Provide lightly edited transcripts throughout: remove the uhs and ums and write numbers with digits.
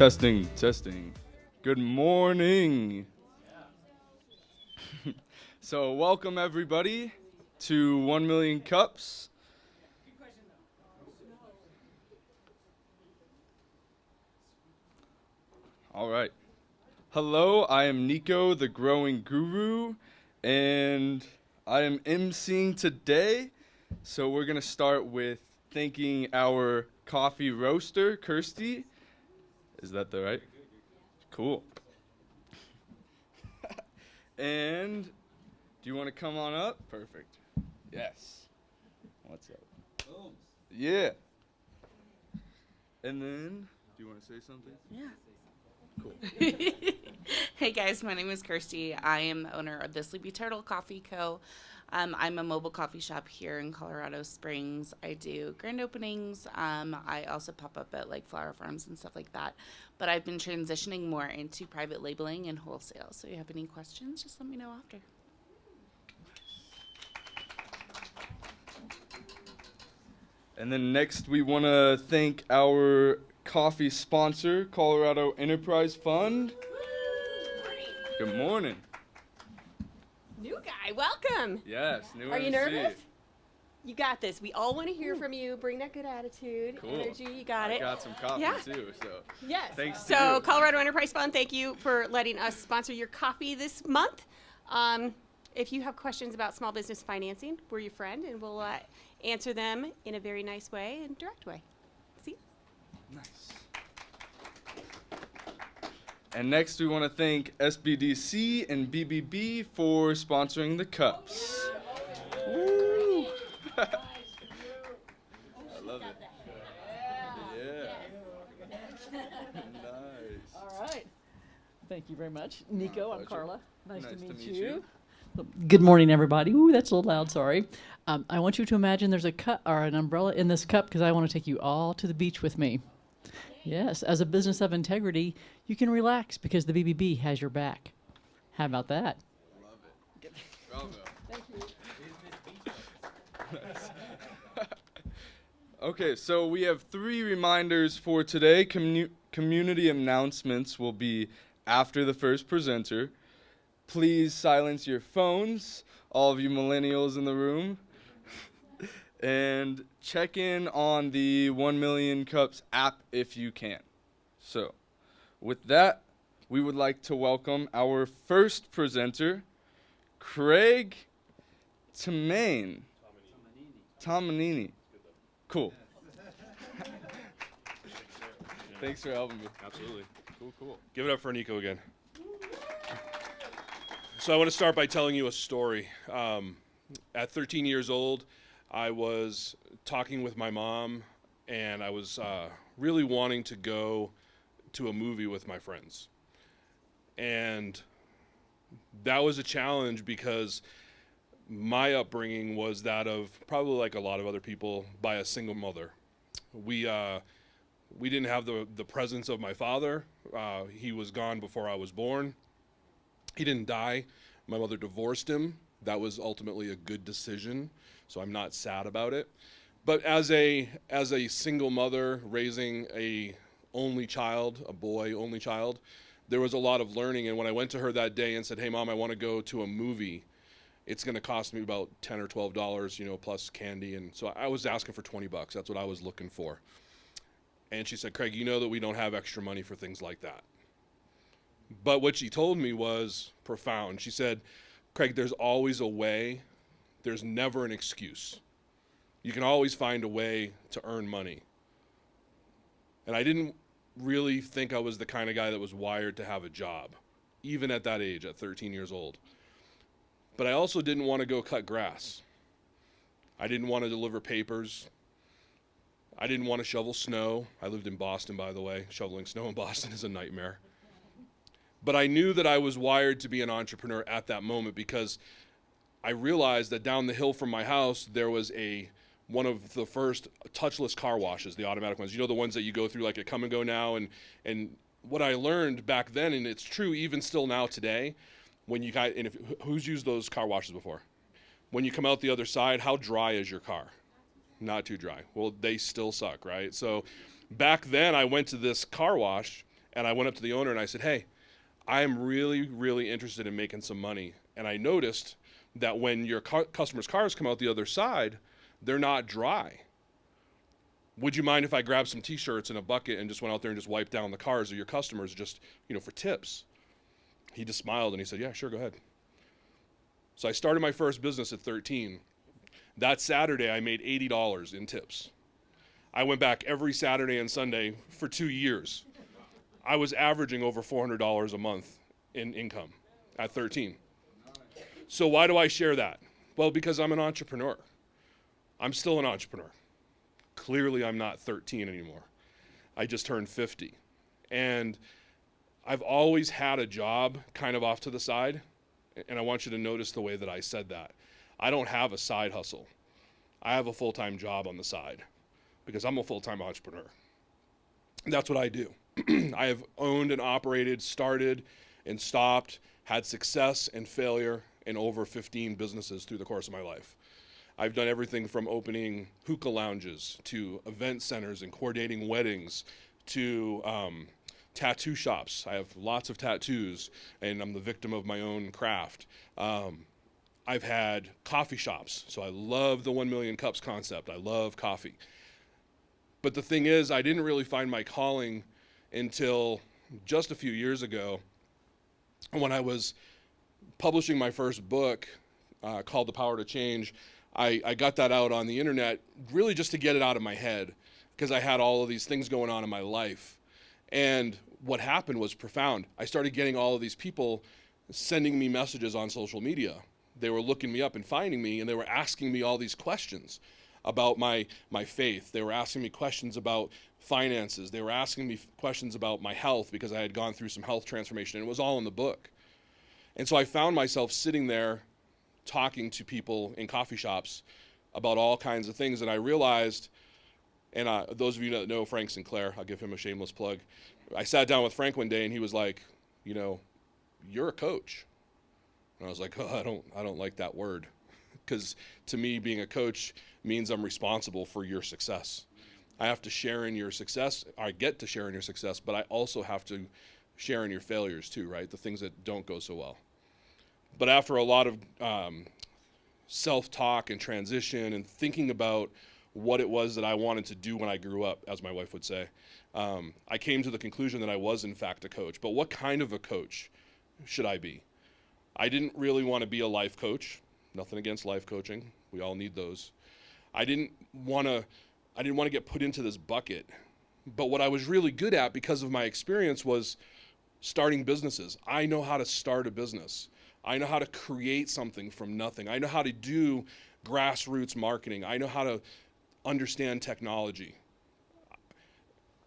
Testing, testing. Good morning. So welcome everybody to 1 Million Cups. All right. Hello, I am Nico, the Growing Guru, and I am emceeing today. So we're going to start with thanking our coffee roaster, Kirsty. Is that the right? Cool. And do you want to come on up? Perfect. Yes. What's up? Boom. Yeah. And then, do you want to say something? Yeah. Cool. Hey guys, my name is Kirsty. I am the owner of the Sleepy Turtle Coffee Co. I'm a mobile coffee shop here in Colorado Springs. I do grand openings. I also pop up at like flower farms and stuff like that. But I've been transitioning more into private labeling and wholesale. So if you have any questions, just let me know after. And then next we want to thank our coffee sponsor, Colorado Enterprise Fund. Good morning. New guy, welcome. Yes, new Are you MC. nervous? You got this. We all want to hear from you. Bring that good attitude, Cool. energy. You got I it. got some coffee Yeah. too, so Yes. thanks to So you. Colorado Enterprise Fund, thank you for letting us sponsor your coffee this month. If you have questions about small business financing, we're your friend, and we'll answer them in a very nice way and direct way. See? Nice. And next we want to thank SBDC and BBB for sponsoring the cups. Woo. I love it. Yeah. Nice. All right. Thank you very much. Nico, I'm pleasure. Carla. Nice to meet you. you. Good morning, everybody. Ooh, that's a little loud, sorry. I want you to imagine there's a cup or an umbrella in this cup because I want to take you all to the beach with me. Yes, as a business of integrity, you can relax because the BBB has your back. How about that? Love it. Bravo. Thank you. Okay, so we have 3 reminders for today. Community announcements will be after the first presenter. Please silence your phones, all of you millennials in the room. And check in on the 1 Million Cups app if you can. So, with that, we would like to welcome our first presenter, Craig Tomanini. Cool. Thanks for helping me. Absolutely. Cool. Give it up for Nico again. So I want to start by telling you a story. At 13 years old, I was talking with my mom, and I was really wanting to go to a movie with my friends. And that was a challenge because my upbringing was that of probably like a lot of other people by a single mother. We didn't have the presence of my father. He was gone before I was born. He didn't die. My mother divorced him. That was ultimately a good decision, so I'm not sad about it. But as a single mother raising a only child, a boy only child, there was a lot of learning. And when I went to her that day and said, "Hey, Mom, I want to go to a movie. It's going to cost me about $10 or $12, plus candy." And so I was asking for $20. That's what I was looking for. And she said, "Craig, you know that we don't have extra money for things like that." But what she told me was profound. She said, "Craig, there's always a way. There's never an excuse. You can always find a way to earn money." And I didn't really think I was the kind of guy that was wired to have a job, even at that age, at 13 years old. But I also didn't want to go cut grass. I didn't want to deliver papers. I didn't want to shovel snow. I lived in Boston, by the way. Shoveling snow in Boston is a nightmare. But I knew that I was wired to be an entrepreneur at that moment because I realized that down the hill from my house, there was one of the first touchless car washes, the automatic ones. You know, the ones that you go through like at Come and Go Now. And what I learned back then, and it's true even still now today, when you guys, and who's used those car washes before? When you come out the other side, how dry is your car? Not too dry. Well, they still suck, right? So back then I went to this car wash And I went up to the owner and I said, hey, I'm really, really interested in making some money. And I noticed that when your customers' cars come out the other side, they're not dry. Would you mind if I grabbed some t-shirts and a bucket and just went out there and just wiped down the cars of your customers just, for tips? He just smiled and he said, yeah, sure, go ahead. So I started my first business at 13. That Saturday, I made $80 in tips. I went back every Saturday and Sunday for 2 years. I was averaging over $400 a month in income at 13. So why do I share that? Well, because I'm an entrepreneur. I'm still an entrepreneur. Clearly, I'm not 13 anymore. I just turned 50. And I've always had a job kind of off to the side. And I want you to notice the way that I said that. I don't have a side hustle. I have a full-time job on the side because I'm a full-time entrepreneur. And that's what I do. I have owned and operated, started and stopped, had success and failure in over 15 businesses through the course of my life. I've done everything from opening hookah lounges to event centers and coordinating weddings to tattoo shops. I have lots of tattoos and I'm the victim of my own craft. I've had coffee shops, so I love the 1 million cups concept. I love coffee. But the thing is, I didn't really find my calling until just a few years ago when I was publishing my first book called The Power to Change. I got that out on the internet really just to get it out of my head because I had all of these things going on in my life. And what happened was profound. I started getting all of these people sending me messages on social media. They were looking me up and finding me, and they were asking me all these questions about my faith. They were asking me questions about finances. They were asking me questions about my health because I had gone through some health transformation, and it was all in the book. And so I found myself sitting there talking to people in coffee shops about all kinds of things, and I realized, and those of you that know Frank Sinclair, I'll give him a shameless plug. I sat down with Frank one day, and he was like, you're a coach. And I was like, oh, I don't like that word, because to me, being a coach means I'm responsible for your success. I have to share in your success. I get to share in your success, but I also have to share in your failures too, right? The things that don't go so well. But after a lot of self-talk and transition and thinking about what it was that I wanted to do when I grew up, as my wife would say, I came to the conclusion that I was in fact a coach. But what kind of a coach should I be? I didn't really want to be a life coach. Nothing against life coaching. We all need those. I didn't want to get put into this bucket. But what I was really good at because of my experience was starting businesses. I know how to start a business. I know how to create something from nothing. I know how to do grassroots marketing. I know how to understand technology.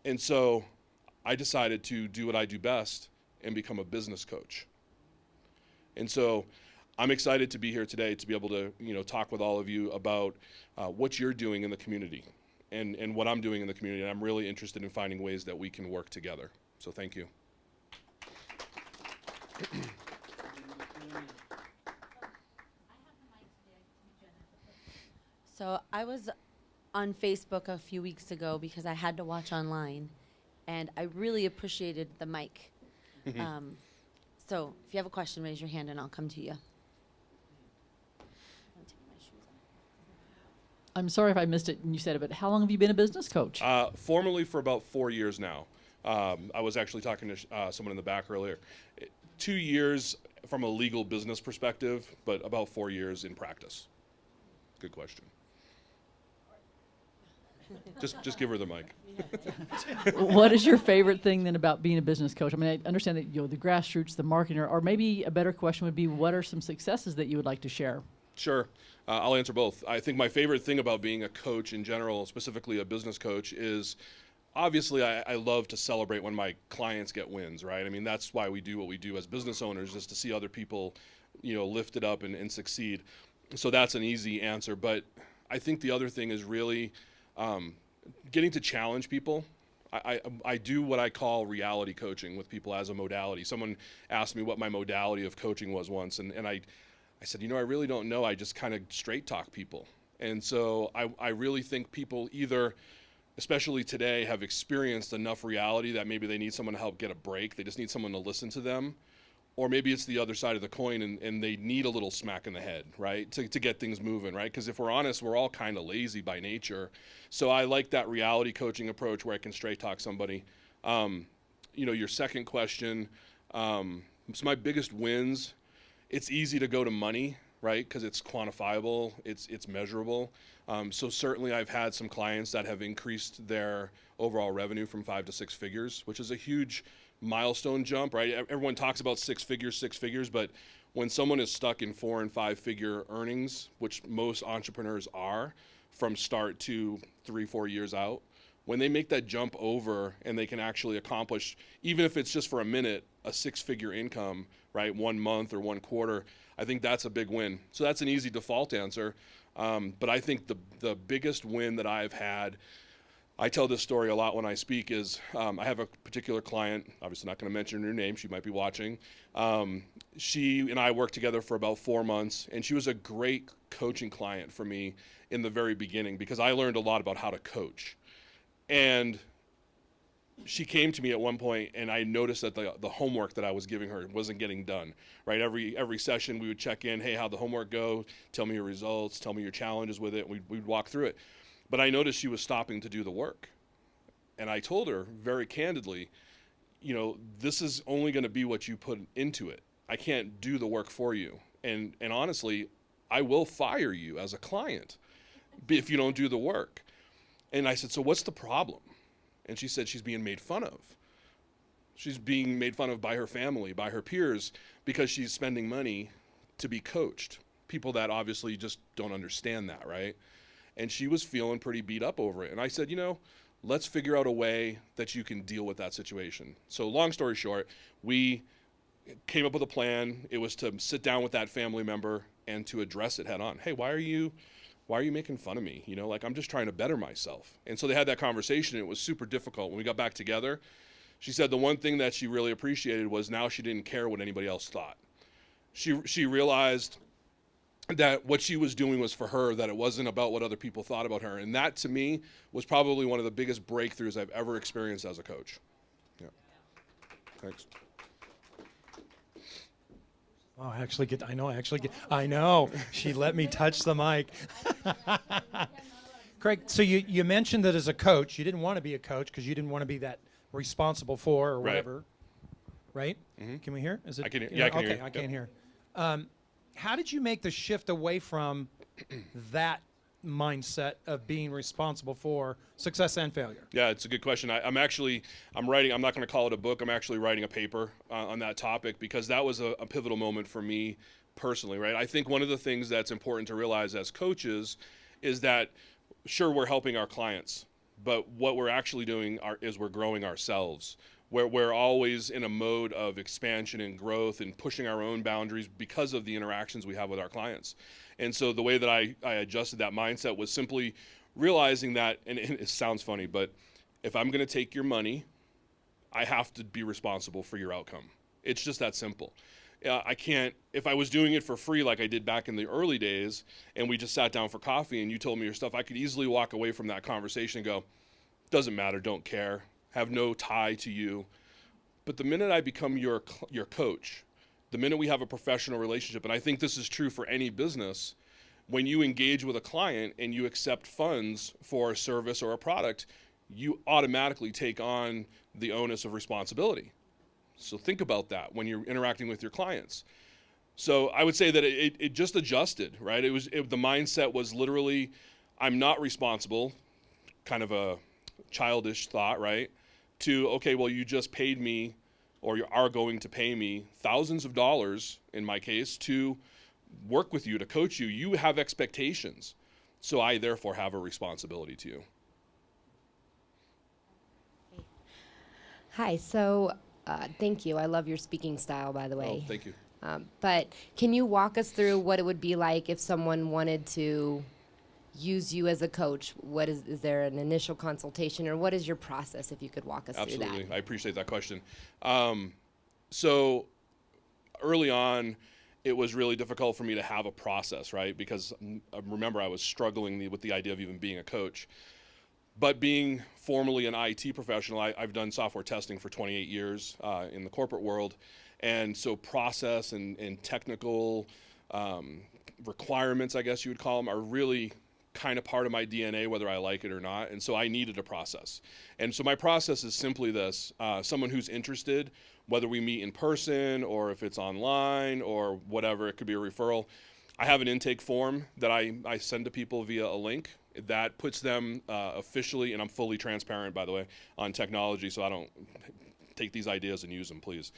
And so I decided to do what I do best and become a business coach. And so I'm excited to be here today to be able to, talk with all of you about what you're doing in the community and what I'm doing in the community. And I'm really interested in finding ways that we can work together. So thank you. So I was on Facebook a few weeks ago because I had to watch online, and I really appreciated the mic. So if you have a question, raise your hand and I'll come to you. I'm sorry if I missed it and you said it, but how long have you been a business coach? Formally for about 4 years now. I was actually talking to someone in the back earlier. 2 years from a legal business perspective, but about 4 years in practice. Good question. Just give her the mic. What is your favorite thing then about being a business coach? I mean, I understand that the grassroots, the marketing, or maybe a better question would be, what are some successes that you would like to share? Sure. I'll answer both. I think my favorite thing about being a coach in general, specifically a business coach, is obviously I love to celebrate when my clients get wins, right? I mean, that's why we do what we do as business owners, is to see other people, lifted up and succeed. So that's an easy answer. But I think the other thing is really getting to challenge people. I do what I call reality coaching with people as a modality. Someone asked me what my modality of coaching was once, and I said, I really don't know. I just kind of straight talk people. And so I really think people either especially today, have experienced enough reality that maybe they need someone to help get a break. They just need someone to listen to them. Or maybe it's the other side of the coin and they need a little smack in the head, right, to get things moving, right? Because if we're honest, we're all kind of lazy by nature. So I like that reality coaching approach where I can straight talk somebody. Your second question, so my biggest wins, it's easy to go to money, right? Because it's quantifiable, it's measurable. So certainly I've had some clients that have increased their overall revenue from 5 to 6 figures, which is a huge milestone jump, right? Everyone talks about 6 figures, but when someone is stuck in 4 and 5 figure earnings, which most entrepreneurs are from start to 3-4 years out, when they make that jump over and they can actually accomplish, even if it's just for a minute, a 6-figure income, right? 1 month or 1 quarter, I think that's a big win. So that's an easy default answer. But I think the biggest win that I've had, I tell this story a lot when I speak, is I have a particular client, obviously not going to mention her name, she might be watching. She and I worked together for about 4 months, and she was a great coaching client for me in the very beginning because I learned a lot about how to coach. And she came to me at one point, and I noticed that the homework that I was giving her wasn't getting done, right? Every session we would check in, hey, how'd the homework go? Tell me your results, tell me your challenges with it, and we'd walk through it. But I noticed she was stopping to do the work. And I told her very candidly, this is only going to be what you put into it. I can't do the work for you. And honestly, I will fire you as a client if you don't do the work. And I said, so what's the problem? And she said she's being made fun of. She's being made fun of by her family, by her peers, because she's spending money to be coached. People that obviously just don't understand that, right? And she was feeling pretty beat up over it. And I said, let's figure out a way that you can deal with that situation. So long story short, we came up with a plan. It was to sit down with that family member and to address it head on. Hey, why are you making fun of me? I'm just trying to better myself. And so they had that conversation. It was super difficult. When we got back together, she said the one thing that she really appreciated was now she didn't care what anybody else thought. She realized that what she was doing was for her, that it wasn't about what other people thought about her. And that, to me, was probably one of the biggest breakthroughs I've ever experienced as a coach. Yeah. Thanks. Oh, I know. She let me touch the mic. Craig, so you mentioned that as a coach, you didn't want to be a coach because you didn't want to be that responsible for or whatever, right? Mm-hmm. Can we hear? Is it? I can hear. Yeah, I can hear. Okay, I can't hear. How did you make the shift away from that mindset of being responsible for success and failure? Yeah, it's a good question. I'm writing, I'm not going to call it a book, I'm actually writing a paper on that topic because that was a pivotal moment for me personally, right? I think one of the things that's important to realize as coaches is that, sure, we're helping our clients, but what we're actually doing is we're growing ourselves. We're always in a mode of expansion and growth and pushing our own boundaries because of the interactions we have with our clients. And so the way that I adjusted that mindset was simply realizing that, and it sounds funny, but if I'm going to take your money, I have to be responsible for your outcome. It's just that simple. I can't, if I was doing it for free like I did back in the early days and we just sat down for coffee and you told me your stuff, I could easily walk away from that conversation and go, doesn't matter, don't care, have no tie to you. But the minute I become your coach, the minute we have a professional relationship, and I think this is true for any business, when you engage with a client and you accept funds for a service or a product, you automatically take on the onus of responsibility. So think about that when you're interacting with your clients. So I would say that it just adjusted, right? The mindset was literally, I'm not responsible, kind of a childish thought, right? To, okay, well, you just paid me, or you are going to pay me thousands of dollars, in my case, to work with you, to coach you. You have expectations. So I therefore have a responsibility to you. Hi, so thank you. I love your speaking style, by the way. Oh, thank you. But can you walk us through what it would be like if someone wanted to use you as a coach? Is there an initial consultation, or what is your process, if you could walk us through that? Absolutely. I appreciate that question. So early on, it was really difficult for me to have a process, right? Because remember, I was struggling with the idea of even being a coach. But being formerly an IT professional, I've done software testing for 28 years in the corporate world. And so process and technical requirements, I guess you would call them, are really kind of part of my DNA, whether I like it or not. And so I needed a process. And so my process is simply this. Someone who's interested, whether we meet in person or if it's online or whatever, it could be a referral. I have an intake form that I send to people via a link that puts them officially, and I'm fully transparent, by the way, on technology, so I don't take these ideas and use them, please.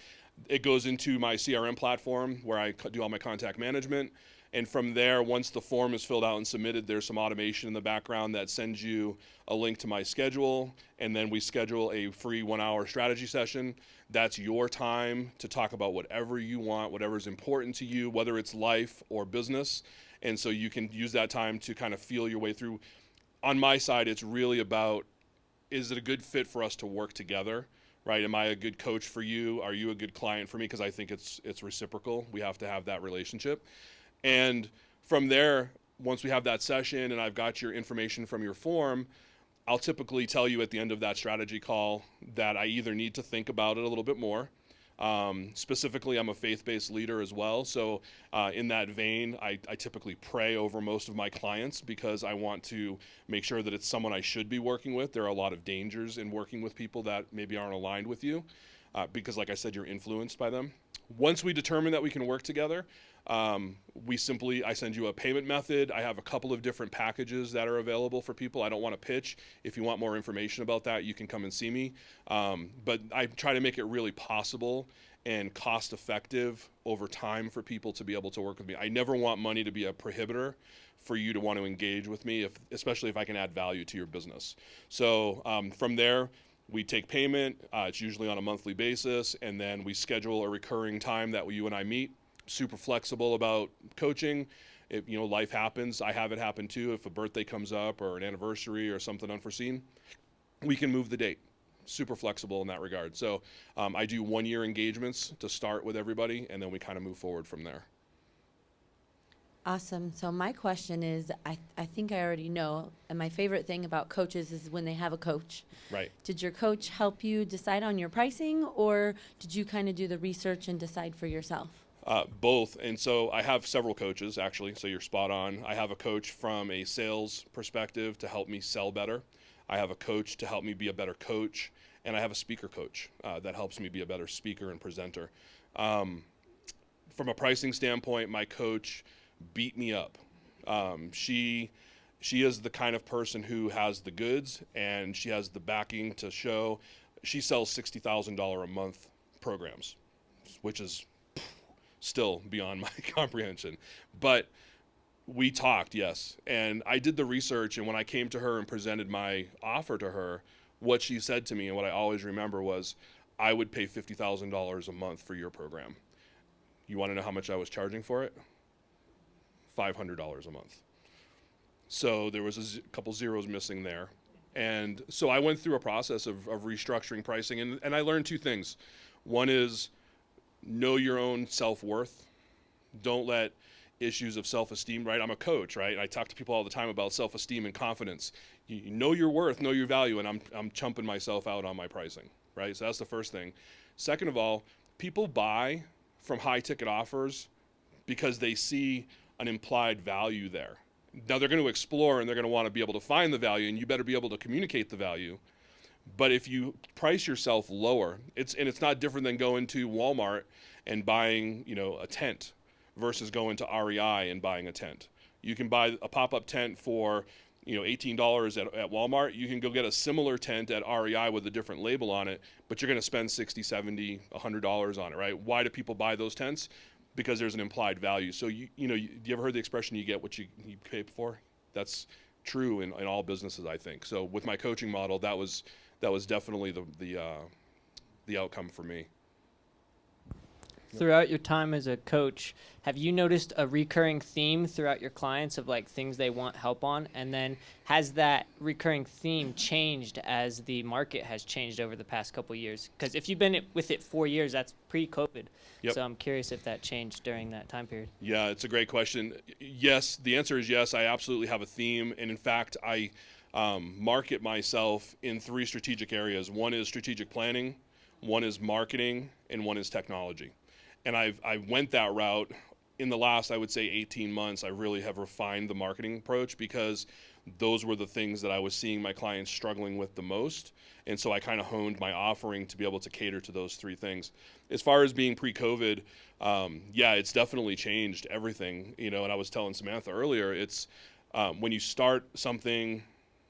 It goes into my CRM platform where I do all my contact management. And from there, once the form is filled out and submitted, there's some automation in the background that sends you a link to my schedule. And then we schedule a free 1-hour strategy session. That's your time to talk about whatever you want, whatever is important to you, whether it's life or business. And so you can use that time to kind of feel your way through. On my side, it's really about, is it a good fit for us to work together? Right? Am I a good coach for you? Are you a good client for me? Because I think it's reciprocal. We have to have that relationship. And from there, once we have that session and I've got your information from your form, I'll typically tell you at the end of that strategy call that I either need to think about it a little bit more. Specifically, I'm a faith-based leader as well. So in that vein, I typically pray over most of my clients because I want to make sure that it's someone I should be working with. There are a lot of dangers in working with people that maybe aren't aligned with you because, like I said, you're influenced by them. Once we determine that we can work together, I send you a payment method. I have a couple of different packages that are available for people. I don't want to pitch. If you want more information about that, you can come and see me. But I try to make it really possible and cost effective over time for people to be able to work with me. I never want money to be a prohibitor for you to want to engage with me, especially if I can add value to your business. So from there, we take payment. It's usually on a monthly basis, and then we schedule a recurring time that you and I meet. Super flexible about coaching. If life happens, I have it happen too. If a birthday comes up or an anniversary or something unforeseen, we can move the date. Super flexible in that regard. So I do 1-year engagements to start with everybody, and then we kind of move forward from there. Awesome. So my question is, I think I already know, and my favorite thing about coaches is when they have a coach. Right. Did your coach help you decide on your pricing, or did you kind of do the research and decide for yourself? Both. And so I have several coaches, actually, so you're spot on. I have a coach from a sales perspective to help me sell better. I have a coach to help me be a better coach. And I have a speaker coach that helps me be a better speaker and presenter. From a pricing standpoint, my coach beat me up. She is the kind of person who has the goods and she has the backing to show. She sells $60,000 a month programs, which is still beyond my comprehension. But we talked, yes. And I did the research, and when I came to her and presented my offer to her, what she said to me and what I always remember was, I would pay $50,000 a month for your program. You want to know how much I was charging for it? $500 a month. So there was a couple zeros missing there. And so I went through a process of restructuring pricing, and I learned 2 things. One is, know your own self-worth. Don't let issues of self-esteem, right? I'm a coach, right? I talk to people all the time about self-esteem and confidence. You know your worth, know your value, and I'm chumping myself out on my pricing, right? So that's the first thing. Second of all, people buy from high-ticket offers because they see an implied value there. Now they're going to explore and they're going to want to be able to find the value, and you better be able to communicate the value. But if you price yourself lower, it's not different than going to Walmart and buying, a tent versus going to REI and buying a tent. You can buy a pop-up tent for, $18 at Walmart. You can go get a similar tent at REI with a different label on it, but you're going to spend $60, $70, $100 on it, right? Why do people buy those tents? Because there's an implied value. So you ever heard the expression, you get what you pay for? That's true in all businesses, I think. So with my coaching model, that was definitely the outcome for me. Throughout your time as a coach, have you noticed a recurring theme throughout your clients of like things they want help on? And then has that recurring theme changed as the market has changed over the past couple of years? Because if you've been with it 4 years, that's pre-COVID. Yep. So I'm curious if that changed during that time period. Yeah, it's a great question. Yes, the answer is yes. I absolutely have a theme. And in fact, I market myself in 3 strategic areas. One is strategic planning, one is marketing, and one is technology. And I went that route in the last, I would say, 18 months. I really have refined the marketing approach because those were the things that I was seeing my clients struggling with the most. And so I kind of honed my offering to be able to cater to those 3 things. As far as being pre-COVID, yeah, it's definitely changed everything. You know, and I was telling Samantha earlier, it's when you start something,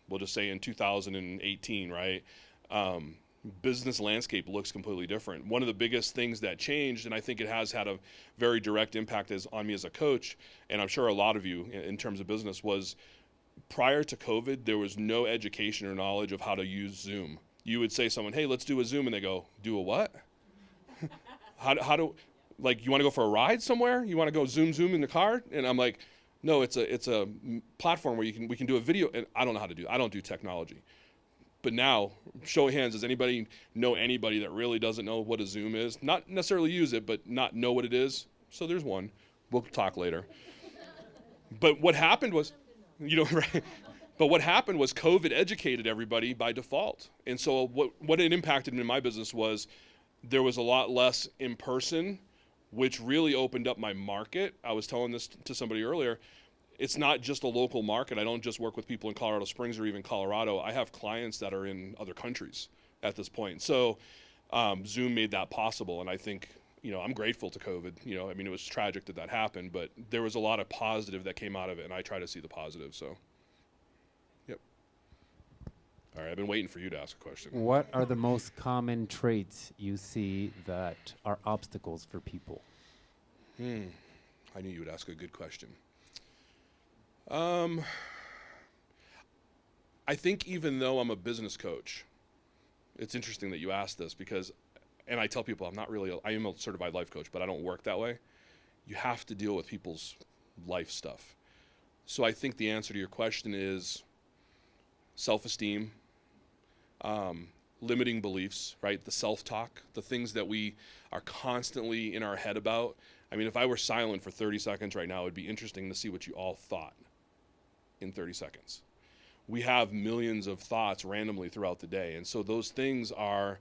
we'll just say in 2018, right? Business landscape looks completely different. One of the biggest things that changed, and I think it has had a very direct impact on me as a coach, and I'm sure a lot of you in terms of business, was prior to COVID, there was no education or knowledge of how to use Zoom. You would say to someone, hey, let's do a Zoom, and they go, do a what? how do, like, you want to go for a ride somewhere? You want to go Zoom in the car? And I'm like, no, it's a platform where we can do a video, and I don't know how to do it. I don't do technology. But now, show of hands, does anybody know anybody that really doesn't know what a Zoom is? Not necessarily use it, but not know what it is. So there's one. We'll talk later. But what happened was, you know, right? But what happened was COVID educated everybody by default. And so what it impacted in my business was there was a lot less in person, which really opened up my market. I was telling this to somebody earlier. It's not just a local market. I don't just work with people in Colorado Springs or even Colorado. I have clients that are in other countries at this point. So Zoom made that possible. And I think, you know, I'm grateful to COVID. You know, I mean, it was tragic that happened, but there was a lot of positive that came out of it. And I try to see the positive. So, yep. All right. I've been waiting for you to ask a question. What are the most common traits you see that are obstacles for people? I knew you would ask a good question. I think even though I'm a business coach, it's interesting that you asked this because, and I tell people I am a certified life coach, but I don't work that way. You have to deal with people's life stuff. So I think the answer to your question is self-esteem, limiting beliefs, right? The self-talk, the things that we are constantly in our head about. I mean, if I were silent for 30 seconds right now, it would be interesting to see what you all thought in 30 seconds. We have millions of thoughts randomly throughout the day. And so those things are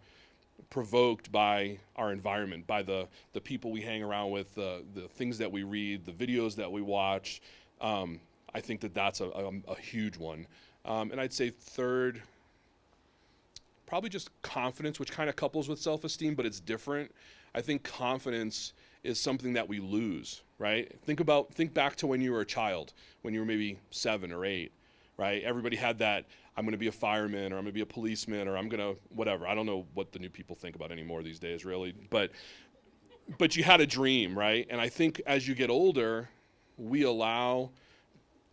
provoked by our environment, by the people we hang around with, the things that we read, the videos that we watch. I think that's a huge one. And I'd say third, probably just confidence, which kind of couples with self-esteem, but it's different. I think confidence is something that we lose, right? Think back to when you were a child, when you were maybe 7 or 8, right? Everybody had that, I'm going to be a fireman, or I'm going to be a policeman, or I'm going to whatever. I don't know what the new people think about anymore these days, really. But you had a dream, right? And I think as you get older, we allow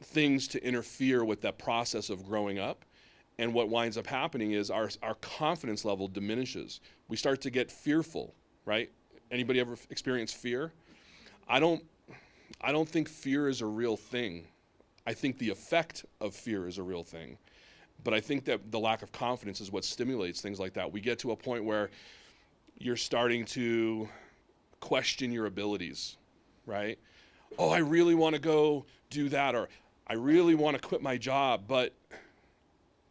things to interfere with that process of growing up. And what winds up happening is our confidence level diminishes. We start to get fearful, right? Anybody ever experienced fear? I don't think fear is a real thing. I think the effect of fear is a real thing. But I think that the lack of confidence is what stimulates things like that. We get to a point where you're starting to question your abilities, right? Oh, I really want to go do that, or I really want to quit my job, but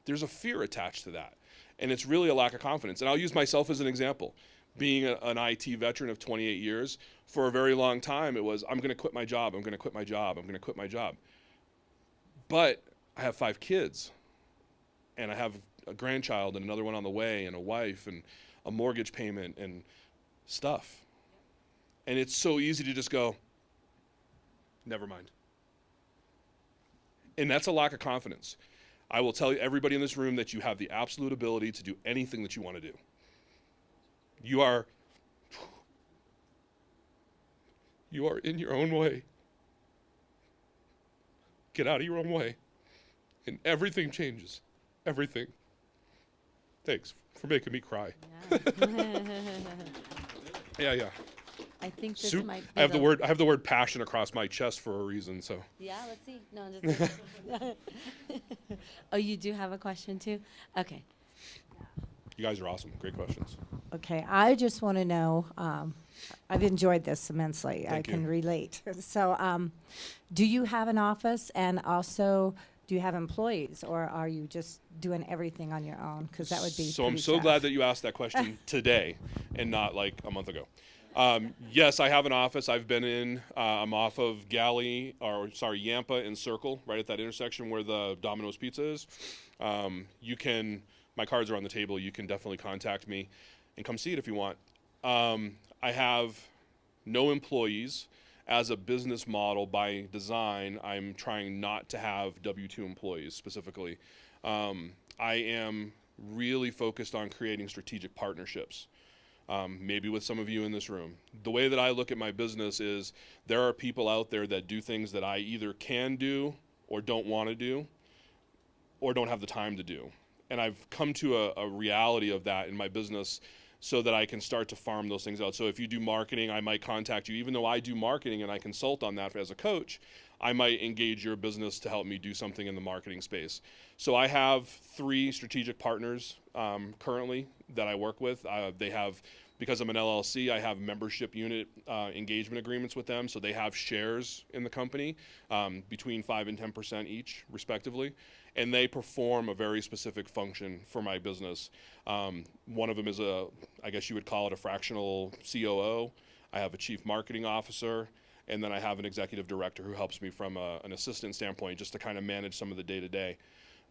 there's a fear attached to that. And it's really a lack of confidence. And I'll use myself as an example. Being an IT veteran of 28 years, for a very long time, it was, I'm going to quit my job, I'm going to quit my job, I'm going to quit my job. But I have 5 kids, and I have a grandchild and another one on the way, and a wife, and a mortgage payment, and stuff. And it's so easy to just go, never mind. And that's a lack of confidence. I will tell you, everybody in this room, that you have the absolute ability to do anything that you want to do. You are in your own way. Get out of your own way, and everything changes. Everything. Thanks for making me cry. Yeah. I think this might be I have the word passion across my chest for a reason. So. Yeah, let's see. No, just Oh, you do have a question too? Okay. You guys are awesome. Great questions. Okay, I just want to know, I've enjoyed this immensely. Thank I can you. relate. So, do you have an office, and also do you have employees, or are you just doing everything on your own? Because that would be So I'm pretty so tough. glad that you asked that question today and not like a month ago. Yes, I have an office. I've been in. I'm off of Yampa and Circle, right at that intersection where the Domino's Pizza is. My cards are on the table. You can definitely contact me and come see it if you want. I have no employees. As a business model by design, I'm trying not to have W-2 employees specifically. I am really focused on creating strategic partnerships, maybe with some of you in this room. The way that I look at my business is there are people out there that do things that I either can do or don't want to do or don't have the time to do. And I've come to a reality of that in my business so that I can start to farm those things out. So if you do marketing, I might contact you. Even though I do marketing and I consult on that as a coach, I might engage your business to help me do something in the marketing space. So I have 3 strategic partners currently that I work with. Because I'm an LLC, I have membership unit engagement agreements with them. So they have shares in the company between 5 and 10% each, respectively. And they perform a very specific function for my business. One of them is I guess you would call it a fractional COO. I have a chief marketing officer, and then I have an executive director who helps me from an assistant standpoint just to kind of manage some of the day-to-day.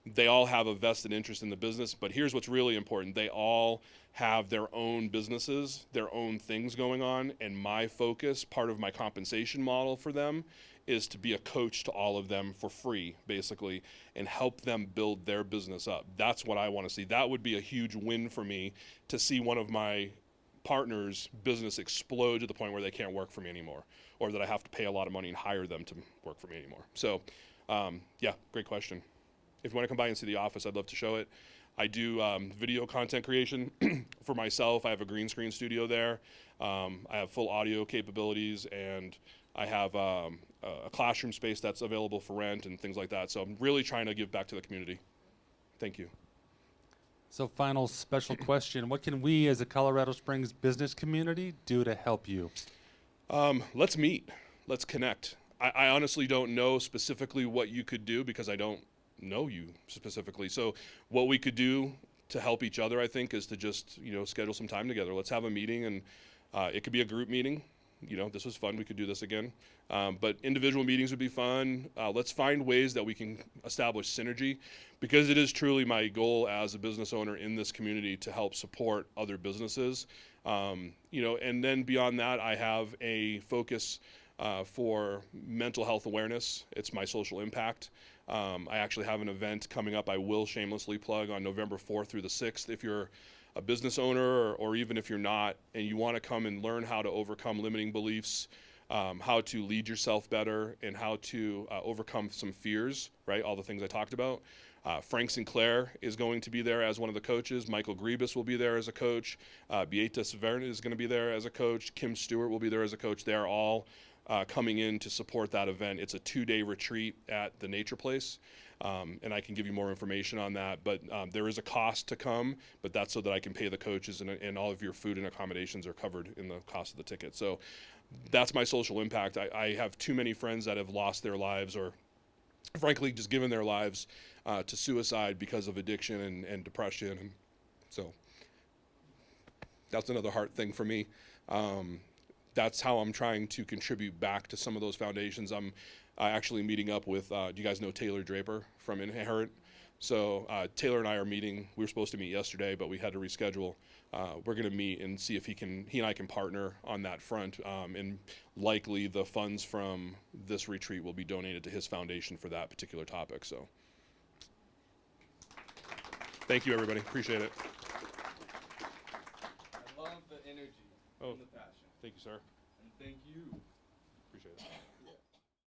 They all have a vested interest in the business, but here's what's really important. They all have their own businesses, their own things going on, and my focus, part of my compensation model for them, is to be a coach to all of them for free, basically, and help them build their business up. That's what I want to see. That would be a huge win for me, to see one of my partners' business explode to the point where they can't work for me anymore, or that I have to pay a lot of money and hire them to work for me anymore. So, yeah, great question. If you want to come by and see the office, I'd love to show it. I do video content creation for myself. I have a green screen studio there. I have full audio capabilities, and I have a classroom space that's available for rent and things like that. So I'm really trying to give back to the community. Thank you. So final special question, what can we as a Colorado Springs business community do to help you? Let's meet. Let's connect. I honestly don't know specifically what you could do because I don't know you specifically. So what we could do to help each other, I think, is to just, schedule some time together. Let's have a meeting, and it could be a group meeting. This was fun. We could do this again. But individual meetings would be fun. Let's find ways that we can establish synergy, because it is truly my goal as a business owner in this community to help support other businesses. And then beyond that, I have a focus for mental health awareness. It's my social impact. I actually have an event coming up I will shamelessly plug on November 4th through the 6th. If you're a business owner, or even if you're not, and you want to come and learn how to overcome limiting beliefs, how to lead yourself better, and how to overcome some fears, right? All the things I talked about. Frank Sinclair is going to be there as one of the coaches. Michael Grebus will be there as a coach. Beata Severn is going to be there as a coach. Kim Stewart will be there as a coach. They are all coming in to support that event. It's a 2-day retreat at the Nature Place. And I can give you more information on that, but there is a cost to come, but that's so that I can pay the coaches, and all of your food and accommodations are covered in the cost of the ticket. So that's my social impact. I have too many friends that have lost their lives, or frankly just given their lives to suicide because of addiction and depression. And so that's another heart thing for me. That's how I'm trying to contribute back to some of those foundations. I'm actually meeting up with, do you guys know Taylor Draper from Inherent? So Taylor and I are meeting. We were supposed to meet yesterday, but we had to reschedule. We're going to meet and see if he and I can partner on that front. And likely the funds from this retreat will be donated to his foundation for that particular topic. So thank you, everybody. Appreciate it. I love the energy and the passion. Thank you, sir. And thank you. Appreciate it.